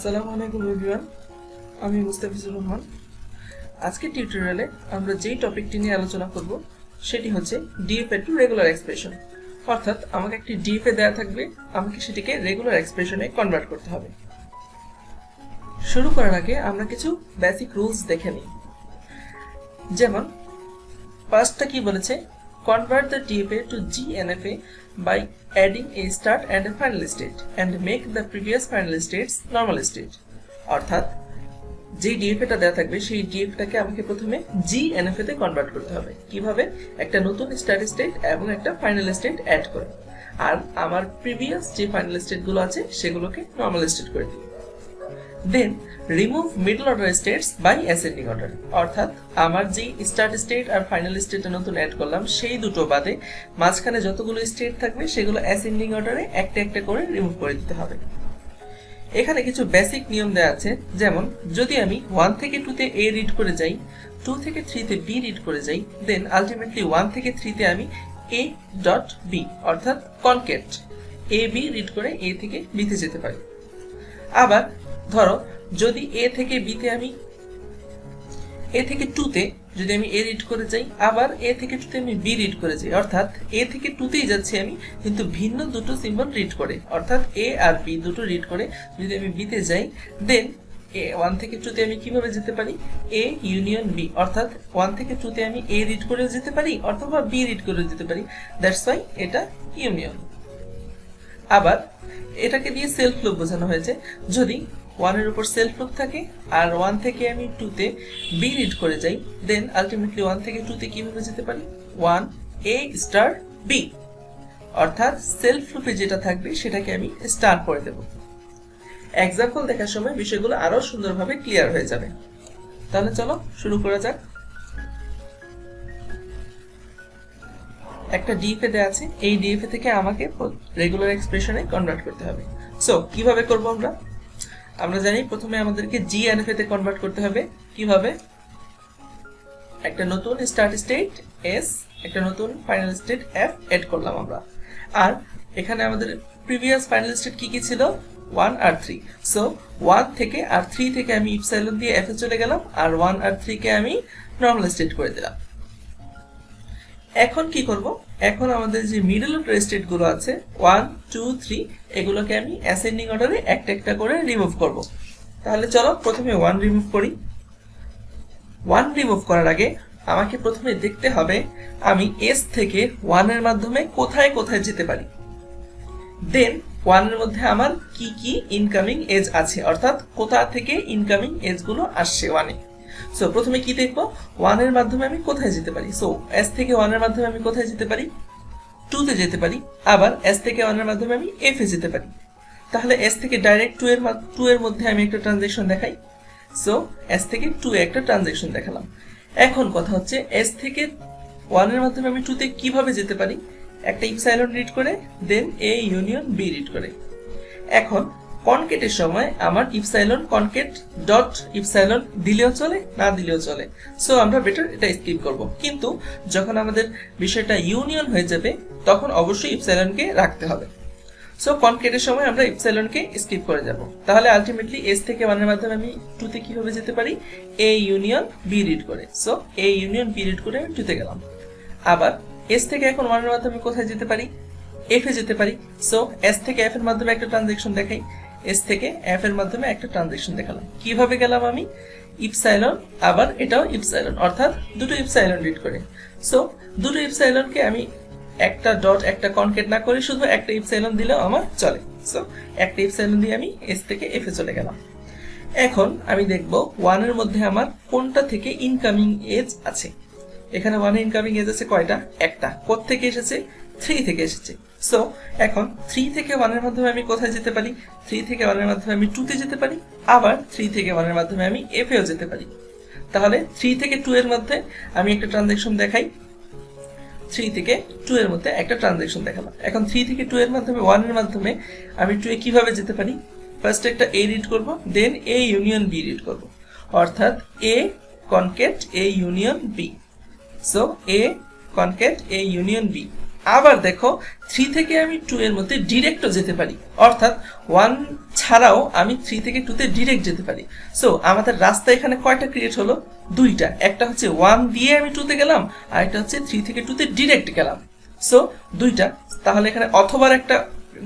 আসসালামু আলাইকুম এভরিওয়ান, আমি মুস্তাফিজুর রহমান। আজকের টিউটোরিয়ালে আমরা যেই টপিকটি নিয়ে আলোচনা করব সেটি হচ্ছে ডিএফএ টু রেগুলার এক্সপ্রেশন। অর্থাৎ আমাকে একটি ডিএফএ দেওয়া থাকবে, আমাকে সেটিকে রেগুলার এক্সপ্রেশনে কনভার্ট করতে হবে। শুরু করার আগে আমরা কিছু বেসিক রুলস দেখে নিই। যেমন ফার্স্টটা কি বলেছে, convert the DFA to GNFA by adding a start and a final state and make the previous final states normal state। অর্থাৎ যে ডিএফএটা দেওয়া থাকবে সেই ডিএফটাকে আমাকে প্রথমে জিএনএফএ তে কনভার্ট করতে হবে। কিভাবে? একটা নতুন স্টার্ট স্টেট এবং একটা ফাইনাল স্টেট অ্যাড করে, আর আমার প্রিভিয়াস যে ফাইনাল স্টেটগুলো আছে সেগুলোকে নর্মাল স্টেট করে দিই। Then remove middle order states by ascending order. অর্থাৎ আমার যে স্টার্ট স্টেট আর ফাইনাল স্টেটটা নতুন অ্যাড করলাম সেই দুটো বাদে মাঝখানে যতগুলো স্টেট থাকবে সেগুলো অ্যাসেন্ডিং অর্ডারে একটা একটা করে রিমুভ করে দিতে হবে। এখানে কিছু বেসিক নিয়ম দেওয়া আছে। যেমন যদি আমি 1 থেকে 2 তে এ রিড করে যাই, 2 থেকে 3 তে বি রিড করে যাই, দেন আলটিমেটলি 1 থেকে 3 তে আমি এ ডট বি অর্থাৎ কনকেট এ বি রিড করে এ থেকে বি তে যেতে পারি। আবার ধরো যদি এ থেকে বি তে আমি এ থেকে 2 তে যদি আমি এ রিড করে যাই, আবার এ থেকে 2 তে আমি বি রিড করে যাই, অর্থাৎ এ থেকে 2 তেই যাচ্ছি আমি কিন্তু ভিন্ন দুটো সিম্বল রিড করে, অর্থাৎ এ আর বি দুটো রিড করে যদি আমি বি তে যাই, দেন 1 থেকে 2 তে আমি কিভাবে যেতে পারি? এ ইউনিয়ন বি, অর্থাৎ 1 থেকে 2 তে আমি এ রিড করে যেতে পারি অথবা বি রিড করে যেতে পারি। দ্যাটস ওয়াই এটা ইউনিয়ন। আবার এটাকে দিয়ে সেলফ লুপ বোঝানো হয়েছে। যদি 1 এর উপর সেলফ লুপ থাকে আর 1 থেকে আমি 2 তে বি রিড করে যাই, দেন আলটিমেটলি 1 থেকে 2 তে কিভাবে যেতে পারি? 1 এ স্টার বি, অর্থাৎ সেলফ লুপে যেটা থাকবে সেটাকে আমি স্টার করে দেব। এক্সাম্পল দেখার সময় বিষয়গুলো আরো সুন্দরভাবে ক্লিয়ার হয়ে যাবে। তাহলে চলো শুরু করা যাক। একটা ডিএফএ দেওয়া আছে, এই ডিএফএ থেকে আমাকে রেগুলার এক্সপ্রেশনে কনভার্ট করতে হবে। সো কিভাবে করব আমরা জানি প্রথমে আমাদেরকে জিএনএফএ তে কনভার্ট করতে হবে। কিভাবে? একটা নতুন স্টার্ট স্টেট এস, একটা নতুন ফাইনাল স্টেট এফ এড করলাম আমরা। আর এখানে আমাদের প্রিভিয়াস ফাইনাল স্টেট কি কি ছিল? 1 আর 3। সো 1 থেকে আর 3 থেকে আমি ইপসাইলন দিয়ে এফ এ চলে গেলাম, আর 1 আর 3 কে আমি নরমাল স্টেট করে দিলাম। এখন কি করব? এখন আমাদের যে মিডল অর্ডার স্টেট গুলো আছে 1 2 3 এগুলোকে আমি অ্যাসেন্ডিং অর্ডারে একটা একটা করে রিমুভ করব। তাহলে চলো প্রথমে 1 রিমুভ করি। 1 রিমুভ করার আগে আমাকে প্রথমে দেখতে হবে আমি এস থেকে 1 এর মাধ্যমে কোথায় কোথায় যেতে পারি। দেন 1 এর মধ্যে আমার কি কি ইনকামিং এজ আছে, অর্থাৎ কোথা থেকে ইনকামিং এজ গুলো আসছে 1 এ। সো প্রথমে কি দেখবো? 1 এর মাধ্যমে আমি কোথায় যেতে পারি। সো এস থেকে 1 এর মাধ্যমে আমি কোথায় যেতে পারি? 2 তে যেতে পারি। আবার এস থেকে 1 এর মাধ্যমে আমি এফ এ যেতে পারি। তাহলে এস থেকে ডাইরেক্ট 2 এর মধ্যে আমি একটা ট্রানজাকশন দেখাই। সো এস থেকে 2 এ একটা ট্রানজাকশন দেখালাম। এখন কথা হচ্ছে এস থেকে 1 এর মাধ্যমে আমি 2 তে কিভাবে যেতে পারি? একটা ইপসাইলন রিড করে, দেন এ ইউনিয়ন বি রিড করে। এখন কনকেটের সময় আমার ইপসাইলন কনকেট ডট ইপসাইলন দিলেও চলে, না দিলেও চলে। সো আমরা বেটার এটা স্কিপ করব। কিন্তু যখন আমাদের বিষয়টা ইউনিয়ন হয়ে যাবে তখন অবশ্যই ইপসাইলনকে রাখতে হবে। সো কনকেটের সময় আমরা ইপসাইলনকে স্কিপ করে যাব। তাহলে আলটিমেটলি এস থেকে 1 এর মাধ্যমে আমি 2 তে কিভাবে যেতে পারি? এ ইউনিয়ন বি রিড করে। So A union B read করে আমি 2 তে গেলাম। আবার এস থেকে এখন 1 এর মাধ্যমে কোথায় যেতে পারি? এফ এ যেতে পারি। সো এস থেকে এফ এর মাধ্যমে একটা ট্রানজাকশন দেখাই, এস থেকে এফ এর মাধ্যমে একটা ট্রানজাকশন দেখালাম। কিভাবে গেলাম আমি? ইপসাইলন, আবার এটাও ইপসাইলন, অর্থাৎ দুটো ইপসাইলন রিড করে। সো দুটো ইপসাইলনকে আমি একটা ডট একটা কনকেট না করে শুধু একটা ইপসাইলন দিলেও আমার চলে। সো একটা ইপসাইলন দিয়ে আমি এস থেকে এফ এ চলে গেলাম। এখন আমি দেখব 1 এর মধ্যে আমার কোনটা থেকে ইনকামিং এজ আছে। এখানে 1 এ ইনকামিং এজ আছে কয়টা? একটা। কোথা থেকে এসেছে? 3 থেকে এসেছে। সো এখন 3 থেকে 1 এর মাধ্যমে আমি কোথায় যেতে পারি? 3 থেকে 1 এর মাধ্যমে আমি 2 তে যেতে পারি। আবার 3 থেকে 1 এর মাধ্যমে আমি এফ এও যেতে পারি। তাহলে 3 থেকে 2 এর মধ্যে আমি একটা ট্রানজাকশন দেখাই। 3 থেকে 2 এর মধ্যে একটা ট্রানজাকশন দেখালাম। এখন 3 থেকে 2 এর মাধ্যমে 1 এর মাধ্যমে আমি 2 এ কিভাবে যেতে পারি? ফার্স্ট একটা এ রিড করব, then A union B read করব, অর্থাৎ A concat A union B. So A concat A union B. আবার দেখো 3 থেকে আমি 2 এর মধ্যে ডিরেক্টও যেতে পারি, অর্থাৎ 1 ছাড়াও আমি 3 থেকে 2 তে ডিরেক্ট যেতে পারি। সো আমাদের রাস্তা এখানে কয়টা ক্রিয়েট হলো? দুইটা। একটা হচ্ছে 1 দিয়ে আমি 2 তে গেলাম, আর একটা হচ্ছে 3 থেকে 2 তে ডিরেক্ট গেলাম। সো দুইটা। তাহলে এখানে অথবা একটা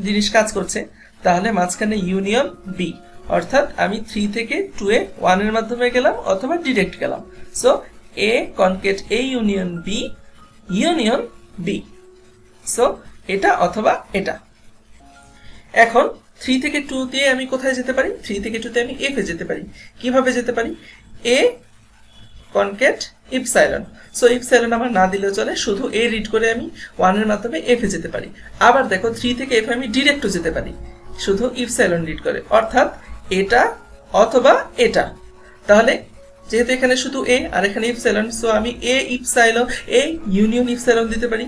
জিনিস কাজ করছে, তাহলে মাঝখানে ইউনিয়ন বি, অর্থাৎ আমি 3 থেকে 2 এ 1 এর মাধ্যমে গেলাম অথবা ডিরেক্ট গেলাম। So A concat A union B, union B. So এটা অথবা এটা। এখন 3 থেকে 2 দিয়ে আমি কোথায় যেতে পারি? 3 থেকে 2 তে আমি এফ এ যেতে পারি। কিভাবে যেতে পারি? এ কনকেট ইপসাইলন। সো ইপসাইলন আমার না দিলেও চলে, শুধু এ রিড করে আমি 1 এর মাধ্যমে এফ এ যেতে পারি। আবার দেখো 3 থেকে এফ আমি ডিরেক্টও যেতে পারি, শুধু ইপসাইলন রিড করে, অর্থাৎ এটা অথবা এটা। তাহলে যেহেতু এখানে শুধু এ আর এখানে ইপসাইলন, সো আমি এ ইপসাইলন এ ইউনিয়ন ইপসাইলন দিতে পারি।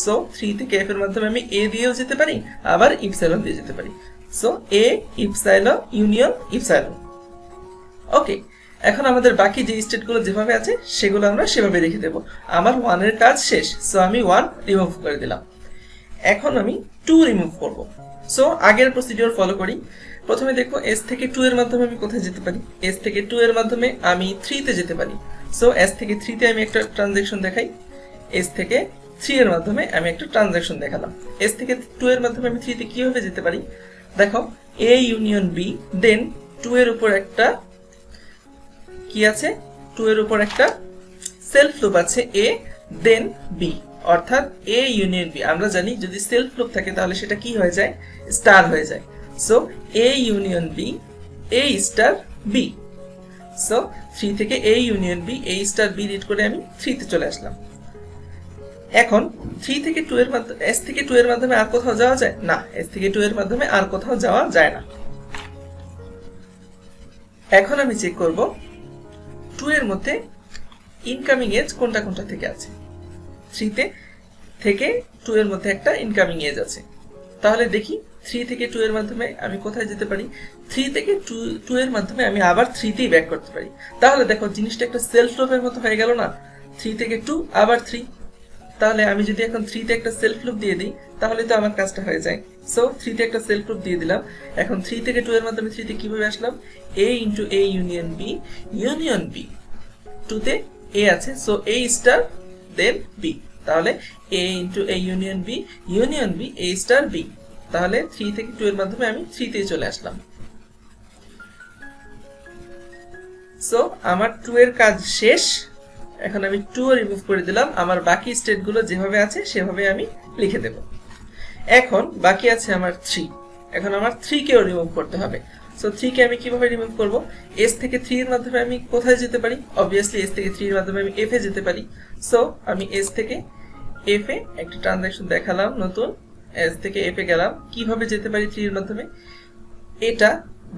সো 3 থেকে এফ এর মাধ্যমে আমি এ দিয়েও যেতে পারি, আবার ইপসাইলন দিয়ে যেতে পারি। সো এ ইপসাইলন ইউনিয়ন ইপসাইলন। ওকে, এখন আমাদের বাকি যে স্টেটগুলো যেভাবে আছে সেগুলো আমরা সেভাবে রেখে দেব। আমার 1 এর কাজ শেষ, সো আমি 1 রিমুভ করে দিলাম। এখন আমি 2 রিমুভ করব। সো আগের প্রসিডিওর ফলো করি। প্রথমে দেখো এস থেকে 2 এর মাধ্যমে আমি কোথায় যেতে পারি? এস থেকে 2 এর মাধ্যমে আমি 3 তে যেতে পারি। সো এস থেকে 3 তে আমি একটা ট্রানজ্যাকশন দেখাই। এস থেকে 3 এর মাধ্যমে আমি একটা ট্রানজ্যাকশন দেখালাম। এস থেকে 2 এর মাধ্যমে আমি 3 তে কিভাবে যেতে পারি? দেখো এ ইউনিয়ন বি, দেন 2 এর উপর একটা কি আছে? 2 এর উপর একটা সেলফ লুপ আছে এ, দেন বি, অর্থাৎ এ ইউনিয়ন বি। আমরা জানি যদি সেলফ লুপ থাকে তাহলে সেটা কি হয়ে যায়? স্টার হয়ে যায়। So A union B, A star B. So 3 থেকে A union B, A star B read করে আমি 3 তে চলে আসলাম। এখন 3 থেকে 2 এর মাধ্যমে এস থেকে 2 এর মাধ্যমে আর কোথাও যাওয়া যায় না? এস থেকে 2 এর মাধ্যমে আর কোথাও যাওয়া যায় না। এখন আমি চেক করব 2 এর মধ্যে ইনকামিং এজ কোনটা কোনটা থেকে আছে। 3 থেকে 2 এর মধ্যে একটা ইনকামিং এজ আছে। তাহলে দেখি 3 থেকে 2 এর মাধ্যমে আমি কোথায় যেতে পারি? 3 থেকে 2 এর মাধ্যমে আমি আবার 3 তেই ব্যাক করতে পারি। তাহলে দেখো জিনিসটা একটা সেলফ লুপের মতো হয়ে গেল না? 3 থেকে 2 আবার 3। তাহলে আমি যদি এখন 3 তে একটা সেলফ লুপ দিয়ে দিই তাহলে তো আমার কাজটা হয়ে যায়। সো 3 তে একটা সেলফ লুপ দিয়ে দিলাম। এখন 3 থেকে 2 এর মাধ্যমে 3 তে কিভাবে আসলাম? a into a union b, union b। 2 তে a আছে, so a star then b। তাহলে a into a union b, union b, a star b। তাহলে 3 থেকে 2 এর মাধ্যমে আমি 3 তে চলে আসলাম। সো আমার 2 এর কাজ শেষ। এখন আমি 2 রিমুভ করে দিলাম। আমার বাকি স্টেটগুলো যেভাবে আছে সেভাবে আমি লিখে দেব। এখন বাকি আছে আমার 3। এখন আমার 3 কেও রিমুভ করতে হবে। সো 3 কে আমি কিভাবে রিমুভ করব? s থেকে 3 এর মাধ্যমে আমি কোথায় যেতে পারি? অবভিয়াসলি s থেকে 3 এর মাধ্যমে আমি f এ যেতে পারি। সো আমি s থেকে f এ একটা ট্রানজ্যাকশন দেখালাম নতুন। s থেকে f এ গেলাম। কিভাবে যেতে পারি 3 এর মাধ্যমে? এটা,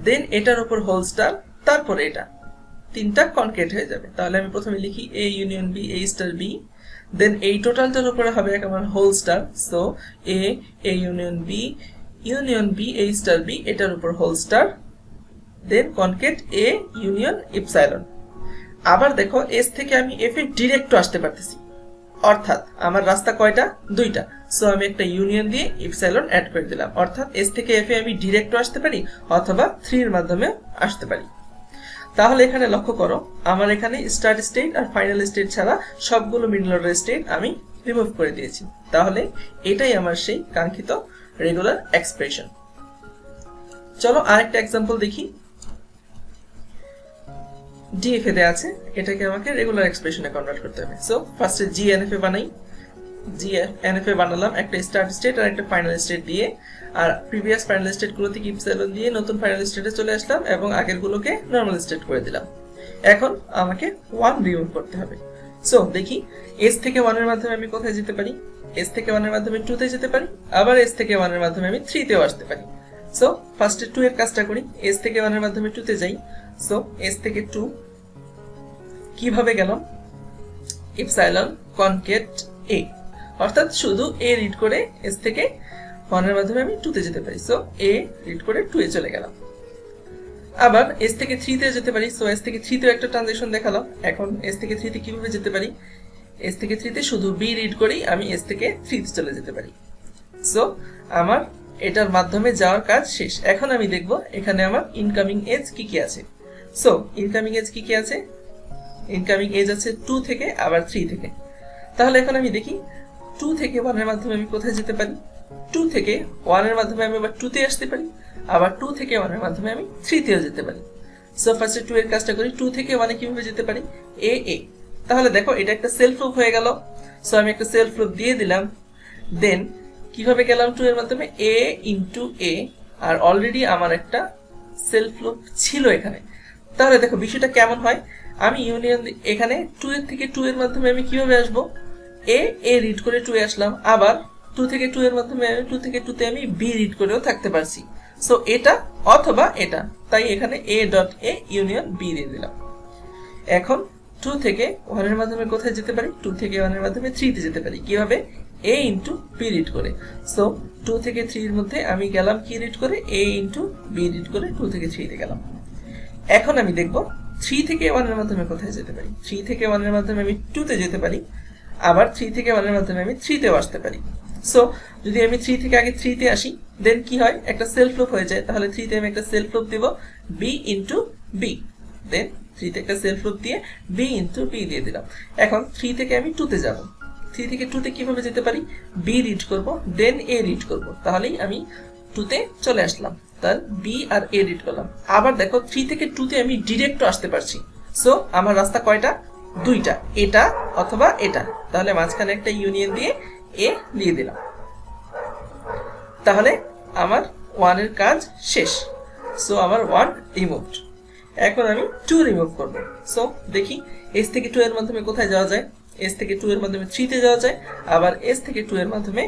দেন এটার উপর হোল স্টার, তারপর এটা। তিনটা কনকেট হয়ে যাবে। তাহলে আমি প্রথমে লিখি a union b, a star b, then এই টোটালটার উপরে হবে আমার whole star. So a union b, union b, a star b, এটার উপর whole star, then concat a union epsilon. আবার দেখো s থেকে আমি f এ ডিরেক্ট আসতে পারতেছি, অর্থাৎ আমার রাস্তা কয়টা? দুইটা। সো আমি একটা ইউনিয়ন দিয়ে ইপসাইলন অ্যাড করে দিলাম, অর্থাৎ s থেকে f এ আমি ডিরেক্ট আসতে পারি অথবা 3 এর মাধ্যমে আসতে পারি। তাহলে এখানে লক্ষ্য করো আমার এখানে স্টার্ট স্টেট আর ফাইনাল স্টেট ছাড়া সবগুলো মিডল অর্ডার স্টেট আমি রিমুভ করে দিয়েছি। তাহলে এটাই আমার সেই কাঙ্ক্ষিত রেগুলার এক্সপ্রেশন। চলো আরেকটা एग्जांपल দেখি। ডিএফ এ দেয়া আছে, এটাকে আমাকে রেগুলার এক্সপ্রেশনে কনভার্ট করতে হবে। সো ফার্স্টে জিএনএফ এ বানাই। জিএনএফ এ বানালাম একটা স্টার্ট স্টেট আর একটা ফাইনাল স্টেট দিয়ে, আর প্রিভিয়াস ফাইনাল স্টেট গুলোতে ইপসাইলন দিয়ে নতুন ফাইনাল স্টেটে চলে আসলাম এবং আগের গুলোকে নরমাল স্টেট করে দিলাম। এখন আমাকে 1 রিমুভ করতে হবে। সো দেখি s থেকে 1 এর মাধ্যমে আমি কোথায় যেতে পারি? s থেকে 1 এর মাধ্যমে 2 তে যেতে পারি, আবার s থেকে 1 এর মাধ্যমে আমি 3 তেও আসতে পারি। সো ফার্স্টে 2 এর কাজটা করি। s থেকে 1 এর মাধ্যমে 2 তে যাই। সো s থেকে 2 কিভাবে গেলাম? ইপসাইলন কনকেট a, অর্থাৎ শুধু a রিড করে s থেকে 1 এর মাধ্যমে আমি 2 তে যেতে পারি। সো a রিড করে 2 এ চলে গেলাম। আবার s থেকে 3 তে যেতে পারি। সো s থেকে 3 তেও একটা ট্রানজিশন দেখালাম। এখন s থেকে 3 তে কিভাবে যেতে পারি? s থেকে 3 তে শুধু b রিড করেই আমি s থেকে 3 তে চলে যেতে পারি। সো আমার এটার মাধ্যমে যাওয়ার কাজ শেষ। এখন আমি দেখব এখানে আমার ইনকামিং এজ কি কি আছে। সো ইনকামিং এজ কি কি আছে? ইনকামিং এজ আছে 2 থেকে আবার 3 থেকে। তাহলে এখন আমি দেখি 2 থেকে 1 এর মাধ্যমে আমি কোথায় যেতে পারি। 2 থেকে 1 এর মাধ্যমে আমি আবার 2 তে আসতে পারি, আবার 2 থেকে 1 এর মাধ্যমে আমি 3 তেও যেতে পারি। সো ফার্স্টে 2 এর কাজটা করি। 2 থেকে 1 এ কিভাবে যেতে পারি? এ এ। তাহলে দেখো এটা একটা সেলফ লুপ হয়ে গেল। সো আমি একটা সেলফ লুপ দিয়ে দিলাম। দেন কিভাবে গেলাম 2 এর মাধ্যমে? এ ইনটু এ, আর অলরেডি আমার একটা সেলফ লুপ ছিল এখানে। তাহলে দেখো বিষয়টা কেমন হয়। আমি ইউনিয়ন এখানে 2 এর থেকে 2 এর মাধ্যমে আমি কিভাবে আসবো? এ এ রিড করে 2 এ আসলাম, আবার 2 থেকে 2 এর মাধ্যমে 2 থেকে 2 তে আমি বি রিড করেও থাকতে পারছি। সো এটা অথবা এটা, তাই এখানে a dot a union b দিয়ে দিলাম। এখন 2 থেকে 1 এর মাধ্যমে কোথায় যেতে পারি? 2 থেকে 1 এর মাধ্যমে 3 তে যেতে পারি। কিভাবে? a ইনটু বি রিড করে। সো 2 থেকে 3 এর মধ্যে আমি গেলাম কি রিড করে? a ইনটু বি রিড করে 2 থেকে 3 তে গেলাম। এখন আমি দেখব 3 থেকে 1 এর মাধ্যমে কোথায় যেতে পারি। 3 থেকে 1 এর মাধ্যমে আমি 2 তে যেতে পারি, আবার 3 থেকে 1 এর মাধ্যমে আমি 3 তেও আসতে পারি। সো যদি আমি 3 থেকে আগে 3 তে আসি, দেন কি হয়? একটা সেলফ লুপ হয়ে যায়। তাহলে 3 তে আমি একটা সেলফ লুপ দিব b ইনটু বি। দেন 3 তে একটা সেলফ লুপ দিয়ে b ইনটু বি দিয়ে দিলাম। এখন 3 থেকে আমি 2 তে যাব। 3 থেকে 2 তে কিভাবে যেতে পারি? b রিড করব, দেন a রিড করব। তাহলেই আমি 2 তে চলে আসলাম। তার b আর a রিড করলাম। আবার দেখো 3 থেকে 2 তে আমি ডিরেক্ট আসতে পারছি। সো আমার রাস্তা কয়টা? 2টা, এটা অথবা এটা। তাহলে মাঝখানে একটা ইউনিয়ন দিয়ে a দিয়ে দিলাম। তাহলে আমার 1 এর কাজ শেষ। সো আমার 1 রিমুভড। এখন আমি 2 রিমুভ করব। সো দেখি s থেকে 2 এর মাধ্যমে কোথায় যাওয়া যায়। s থেকে 2 এর মাধ্যমে 3 তে যাওয়া যায়, আবার s থেকে 2 এর মাধ্যমে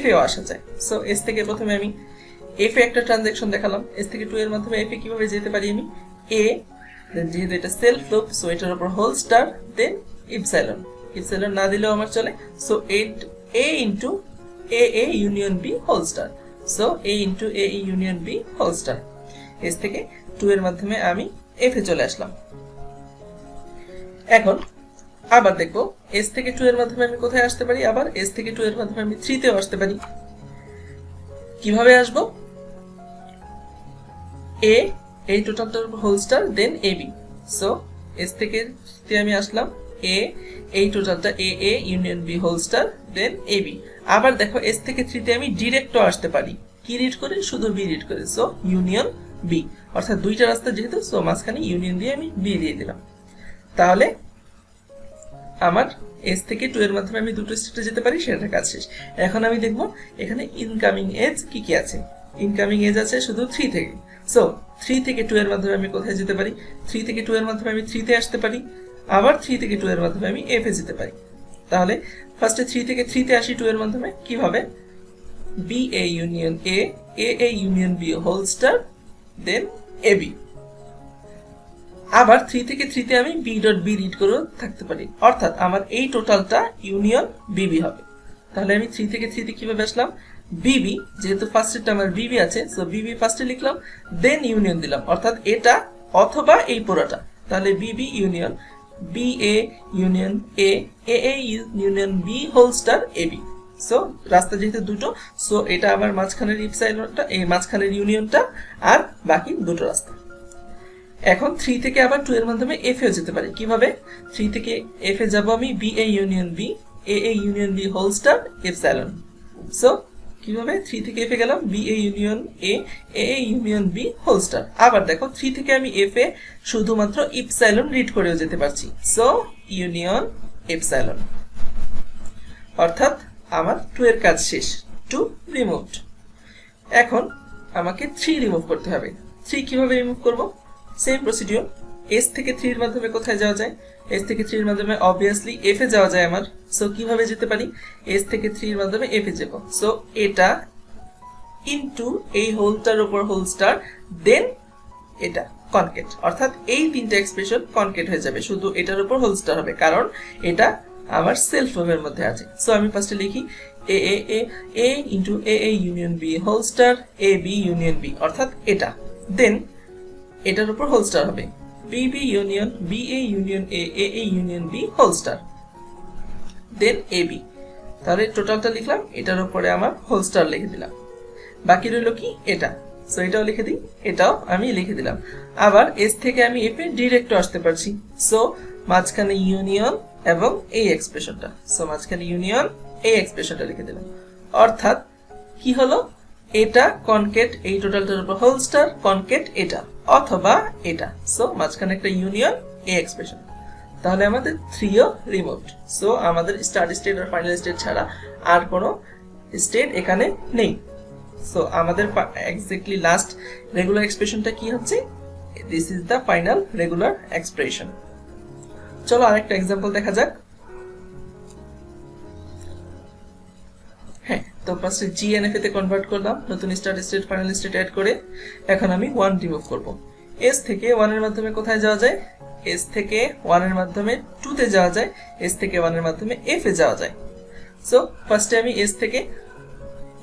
f এও আসা যায়। সো s থেকে প্রথমে আমি f এ একটা ট্রানজাকশন দেখালাম। s থেকে 2 এর মাধ্যমে f এ কিভাবে যেতে পারি? আমি a, দেন যেহেতু এটা সেলফ লুপ, সো এটার উপর whole star, then epsilon. Epsilon না দিলেও আমার চলে। So a into a a union b whole star. So a into a e union b whole star. s থেকে 2 এর মাধ্যমে আমি f এ চলে আসলাম। এখন আবার দেখো s থেকে 2 এর মাধ্যমে আমি কোথায় আসতে পারি? আবার s থেকে 2 এর মাধ্যমে আমি 3 তেও আসতে পারি। কিভাবে আসবো? a এই টোটালটার উপর whole star, then ab। So s থেকে তে আমি আসলাম, a এই টোটালটা a a union b whole star, then ab। আবার দেখো s থেকে 3 তে আমি ডিরেক্টও আসতে পারি। কি রিড করে? শুধু b রিড করে। সো ইউনিয়ন b, অর্থাৎ দুইটা রাস্তা যেহেতু, সো মাঝখানে ইউনিয়ন দিয়ে আমি b দিয়ে দিলাম। তাহলে আমার s থেকে 2 এর মাধ্যমে আমি দুটো স্টেটে যেতে পারি, সেটা কাজ শেষ। এখন আমি দেখব এখানে ইনকামিং এজ কি কি আছে। ইনকামিং এজ আছে শুধু 3 থেকে। সো 3 থেকে 2 এর মাধ্যমে আমি কোথায় যেতে পারি? 3 থেকে 2 এর মাধ্যমে আমি 3 তে আসতে পারি, আবার 3 থেকে 2 এর মাধ্যমে আমি f এ যেতে পারি। তাহলে ফার্স্টে 3 থেকে 3 তে আসি 2 এর মাধ্যমে। কিভাবে? b a union a a union b whole star, then ab। আবার 3 থেকে 3 তে আমি b ডট b রিড করে থাকতে পারি, অর্থাৎ আমার এই টোটালটা ইউনিয়ন bb হবে। তাহলে আমি 3 থেকে 3 তে কিভাবে আসলাম? bb, যেহেতু ফার্স্টেরটা আমার bb আছে, সো bb ফার্স্টে লিখলাম, দেন ইউনিয়ন দিলাম, অর্থাৎ এটা অথবা এই পুরোটা। তাহলে bb union ba union a a union b whole star ab। So রাস্তা যেহেতু দুটো, সো এটা আবার মাঝখানের ইপসাইলনটা, এই মাঝখানের ইউনিয়নটা, আর বাকি দুটো রাস্তা। এখন 3 থেকে আবার 2 এর মাধ্যমে f এ যেতে পারি। কিভাবে? 3 থেকে f এ যাব আমি b a union b a union b whole star epsilon. So কিভাবে? 3 থেকে f এ গেলাম, b a union a union b whole star. আবার দেখো 3 থেকে আমি f এ শুধুমাত্র ইপসাইলন রিড করেও যেতে পারছি। So union epsilon. অর্থাৎ আমার 2 এর কাজ শেষ। 2 রিমুভড। এখন আমাকে 3 রিমুভ করতে হবে। 3 কিভাবে রিমুভ করব? Same procedure. s থেকে 3 এর মাধ্যমে কোথায় যাওয়া যায়? s থেকে 3 এর মাধ্যমে অবভিয়াসলি f এ যাওয়া যায় আমার। সো কিভাবে যেতে পারি? s থেকে 3 এর মাধ্যমে f এ যাব। সো এটা ইনটু এই হোলটার উপর হোল স্টার, দেন এটা কনকেট, অর্থাৎ এই তিনটা এক্সপ্রেশন কনকেট হয়ে যাবে, শুধু এটার উপর হোল স্টার হবে, কারণ এটা আমার সেলফ লুপের মধ্যে আছে। সো আমি ফার্স্টে লিখি a into a union b whole star a b union b, অর্থাৎ এটা, দেন এটার উপর হোল স্টার হবে bb union ba union a union b whole star, then ab। তাহলে টোটালটা লিখলাম, এটার উপরে আমার হোল স্টার লিখে দিলাম। বাকি রইল কি এটা, সো এটাও লিখে দিই, এটাও আমি লিখে দিলাম। আবার এস থেকে আমি এফ এ ডিরেক্ট আসতে পারছি, সো মাঝখানে ইউনিয়ন এবং এই এক্সপ্রেশনটা, সো মাঝখানে ইউনিয়ন এই এক্সপ্রেশনটা লিখে দিলাম। অর্থাৎ কি হলো, এটা কনকেট এই টোটালটার উপর হোল স্টার কনকেট এটা অথবা এটা, সো মাঝখানে একটা ইউনিয়ন এই এক্সপ্রেশন। তাহলে আমাদের থ্রিও রিমুভড, সো আমাদের স্টার্ট স্টেট আর ফাইনাল স্টেট ছাড়া আর কোনো স্টেট এখানে নেই। সো আমাদের এক্স্যাক্টলি লাস্ট রেগুলার এক্সপ্রেশনটা কি হচ্ছে, this is the final regular expression. চলো আরেকটা এক্সাম্পল দেখা যাক। হ্যাঁ, তো ফার্স্টে জিএনএফ তে কনভার্ট করলাম নতুন start state final state add করে। এখন আমি 1 রিমুভ করব। এস থেকে 1 এর মাধ্যমে কোথায় যাওয়া যায়, এস থেকে 1 এর মাধ্যমে 2 তে যাওয়া যায়, এস থেকে 1 এর মাধ্যমে এফ এ যাওয়া যায়। সো ফার্স্টে আমি এস থেকে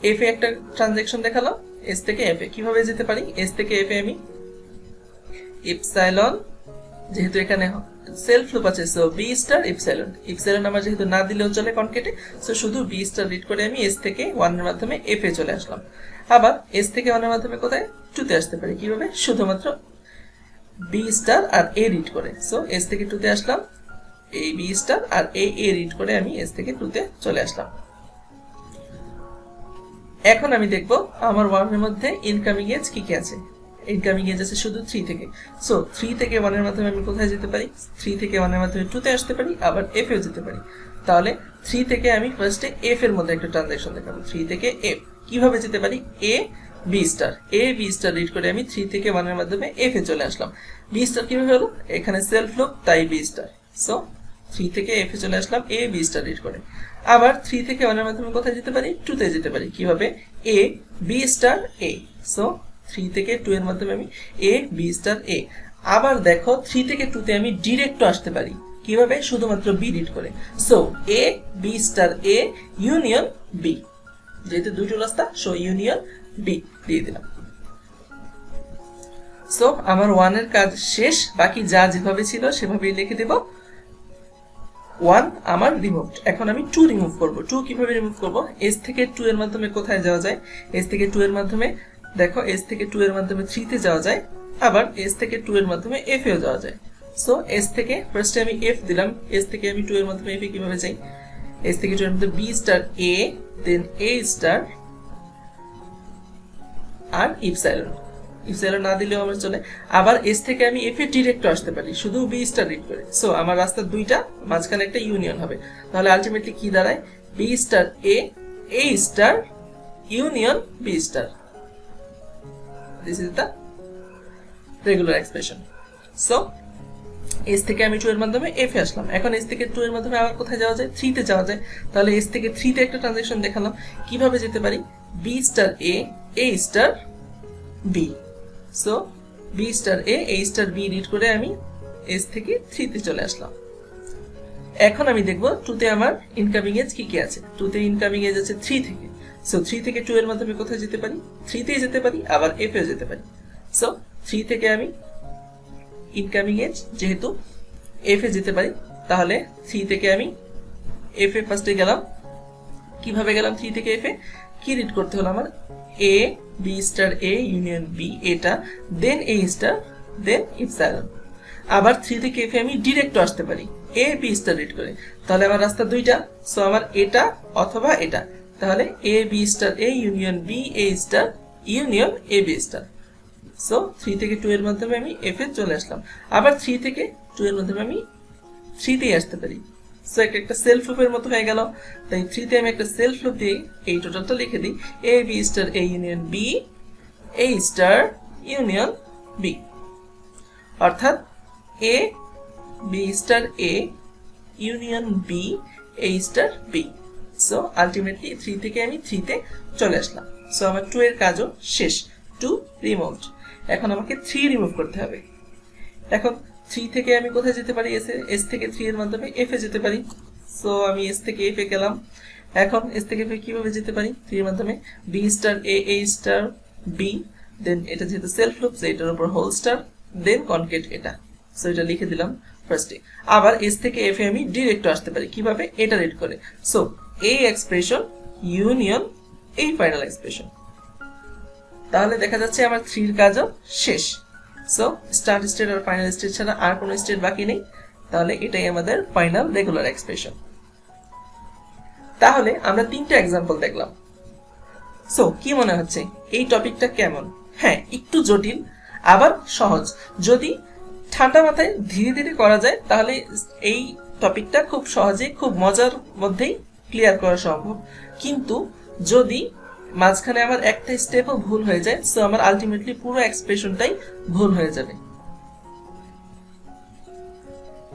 এফ এ একটা ট্রানজ্যাকশন দেখালাম, এস থেকে এফ এ কিভাবে যেতে পারি, এস থেকে এফ এ আমি ইপসাইলন, যেহেতু এখানে সেলফ লুপ আছে, so B star epsilon, epsilon আমার যেহেতু না দিলেও চলে কনকেটে, সো শুধু বি স্টার রিড করে আমি এস থেকে 1 এর মাধ্যমে এফ এ চলে আসলাম। আবার এস থেকে 1 এর মাধ্যমে কোথায় 2 তে আসতে পারি, কিভাবে, শুধুমাত্র বি স্টার আর এ রিড করে। সো এস থেকে 2 তে আসলাম, এই বি স্টার আর এ রিড করে আমি এস থেকে 2 তে চলে আসলাম। এখন আমি দেখব আমার 1 এর মধ্যে ইনকামিং এজ কি কি আছে। ইনকামিং এজ আছে শুধু 3 থেকে, সো 3 থেকে 1 এর মাধ্যমে আমি কোথায় যেতে পারি, 3 থেকে 1 এর মাধ্যমে 2 তে আসতে পারি, আবার এফ এও যেতে পারি। তাহলে 3 থেকে আমি ফার্স্টে এফ এর মধ্যে একটা ট্রানজ্যাকশন দেখাবো। 3 থেকে এফ কিভাবে যেতে পারি, এ বি স্টার রিড করে আমি 3 থেকে 1 এর মাধ্যমে এফ এ চলে আসলাম। বি স্টার কিভাবে হলো, এখানে সেলফ লুপ তাই বি স্টার, সো 3 থেকে এফ এ চলে আসলাম এ বি স্টার রিড করে। আবার 3 থেকে 1 এর মাধ্যমে কোথায় যেতে পারি, 2 তে যেতে পারি, কিভাবে, A B star A, so 3 থেকে 2 এর মাধ্যমে আমি এ বি স্টার এ। আবার দেখো 3 থেকে 2 তে আমি ডিরেক্ট আসতে পারি, কিভাবে, শুধুমাত্র বি রিড করে, so a B star A union b, যেহেতু দুটো রাস্তা, সো ইউনিয়ন বি দিয়ে দিলাম। সো আমার 1 এর কাজ শেষ, বাকি যা যেভাবে ছিল সেভাবেই লিখে দেব। 1 আমার রিমুভড। এখন আমি 2 রিমুভ করব। 2 কিভাবে রিমুভ করব, এস থেকে 2 এর মাধ্যমে কোথায় যাওয়া যায়, এস থেকে 2 এর মাধ্যমে দেখো এস থেকে 2 এর মাধ্যমে 3 তে যাওয়া যায়, আবার এস থেকে 2 এর মাধ্যমে এফ এও যাওয়া যায়। সো এস থেকে ফার্স্টে আমি এফ দিলাম, এস থেকে আমি 2 এর মাধ্যমে এফ এ কিভাবে যাই, এস থেকে 2 এর মধ্যে বি স্টার এ, দেন এ স্টার আর ইপসাইলন না দিলেও আমার চলে। আবার এস থেকে আমি এফ এ ডিরেক্ট আসতে পারি, শুধু বি স্টার রিড করে, সো আমার রাস্তা দুইটা, মাঝখানে একটা ইউনিয়ন হবে। তাহলে আলটিমেটলি কি দাঁড়ায়, b star A star union b star, this is the regular expression. So s থেকে আমি 2 এর মাধ্যমে এফ এ আসলাম। এখন এস থেকে 2 এর মাধ্যমে আবার কোথায় যাওয়া যায়, 3 তে যাওয়া যায়। তাহলে এস থেকে 3 তে একটা ট্রানজ্যাকশন দেখালাম, কিভাবে যেতে পারি, বি স্টার এ star B, so B star এ স্টার বি রিড করে আমি এস থেকে 3 তে চলে আসলাম। এখন আমি দেখব 2 তে আমার ইনকামিং এজ কি কি আছে। 2 তে ইনকামিং এজ আছে 3 থেকে, সো 3 থেকে 2 এর মাধ্যমে কোথায় যেতে পারি, 3 তেই যেতে পারি, আবার এফ এ যেতে পারি। সো 3 থেকে আমি ইনকামিং এজ যেহেতু এফ এ যেতে পারি, তাহলে 3 থেকে আমি এফ এ ফার্স্টে গেলাম। কিভাবে গেলাম 3 থেকে এফ এ, কি রিড করতে হলো আমার, A B star A union B, এটা দেন এ স্টার দেন ইপসাইলন। আবার 3 থেকে এফ এ আমি ডিরেক্ট আসতে পারি, এ বি স্টার রিড করে। তাহলে আমার রাস্তা দুইটা, সো আমার এটা অথবা এটা, তাহলে A B star A union B A star union A B star. So 3 থেকে 2 এর মাধ্যমে আমি এফ এ চলে আসলাম। আবার 3 থেকে 2 এর মাধ্যমে আমি 3 তেই আসতে পারি, সো একটা সেলফ লুপের মতো হয়ে গেল। তাই 3 তে আমি একটা সেলফ লুপ দিয়ে এই টোটালটা লিখে দিই, A B star A union B A star union B, অর্থাৎ A B star A union B A star B. So ultimately 3 থেকে আমি 3 তে চলে আসলাম। সো আমার 2 এর কাজও শেষ, 2 রিমুভড। এখন আমাকে 3 রিমুভ করতে হবে। এখন 3 থেকে আমি কোথায় যেতে পারি, এস থেকে 3 এর মাধ্যমে এফ এ যেতে পারি। সো আমি এস থেকে এফ এ গেলাম। এখন এস থেকে এফ এ কিভাবে যেতে পারি, 3 এর মাধ্যমে বি স্টার এ স্টার বি, দেন এটা যেহেতু সেলফ লুপ, এটার উপর হোল স্টার, দেন কনকেট এটা, সো এটা লিখে দিলাম ফার্স্টে। আবার এস থেকে এফ এ আমি ডিরেক্ট আসতে পারি, কিভাবে, এটা রিড করে, সো এই এক্সপ্রেশন ইউনিয়ন এই ফাইনাল এক্সপ্রেশন। তাহলে দেখা যাচ্ছে আমার 3 এর কাজও শেষ। সো স্টার্ট স্টেট আর ফাইনাল স্টেট ছাড়া আর কোনো স্টেট বাকি নেই, তাহলে এটাই আমাদের ফাইনাল রেগুলার এক্সপ্রেশন। তাহলে আমরা 3টা এক্সাম্পল দেখলাম। সো কি মনে হচ্ছে এই টপিকটা কেমন? হ্যাঁ, একটু জটিল আবার সহজ। যদি ঠান্ডা মাথায় ধীরে ধীরে করা যায় তাহলে এই টপিকটা খুব সহজেই খুব মজার মধ্যেই ক্লিয়ার করা সম্ভব। কিন্তু যদি মাঝখানে আমার একটা স্টেপও ভুল হয়ে যায়, সো আমার আলটিমেটলি পুরো এক্সপ্রেশনটাই ভুল হয়ে যাবে।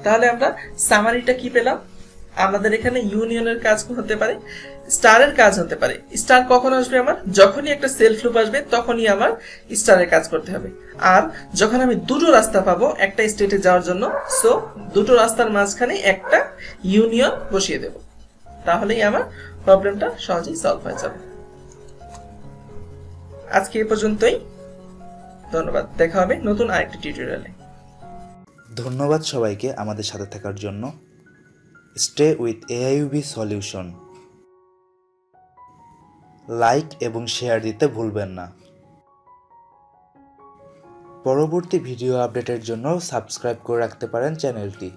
তাহলে আমরা সামারিটা কি পেলাম? আমাদের এখানে ইউনিয়নের কাজ হতে পারে, স্টারের কাজ হতে পারে। স্টার কখন আসবে? আমার যখনই একটা সেলফ লুপ আসবে তখনই আমার স্টারের কাজ করতে হবে। আর যখন আমি দুটো রাস্তা পাবো একটা স্টেটে যাওয়ার জন্য, সো দুটো রাস্তার মাঝখানে একটা ইউনিয়ন বসিয়ে দেব, তাহলেই আমার প্রবলেমটা সহজেই সলভ হয়ে যাবে। আজকে এই পর্যন্তই, ধন্যবাদ। দেখা হবে নতুন আরেকটি টিউটোরিয়ালে। ধন্যবাদ সবাইকে আমাদের সাথে থাকার জন্য। Stay with AIUB solution. Like এবং শেয়ার দিতে ভুলবেন না। পরবর্তী ভিডিও আপডেটের জন্য সাবস্ক্রাইব করে রাখতে পারেন চ্যানেলটি।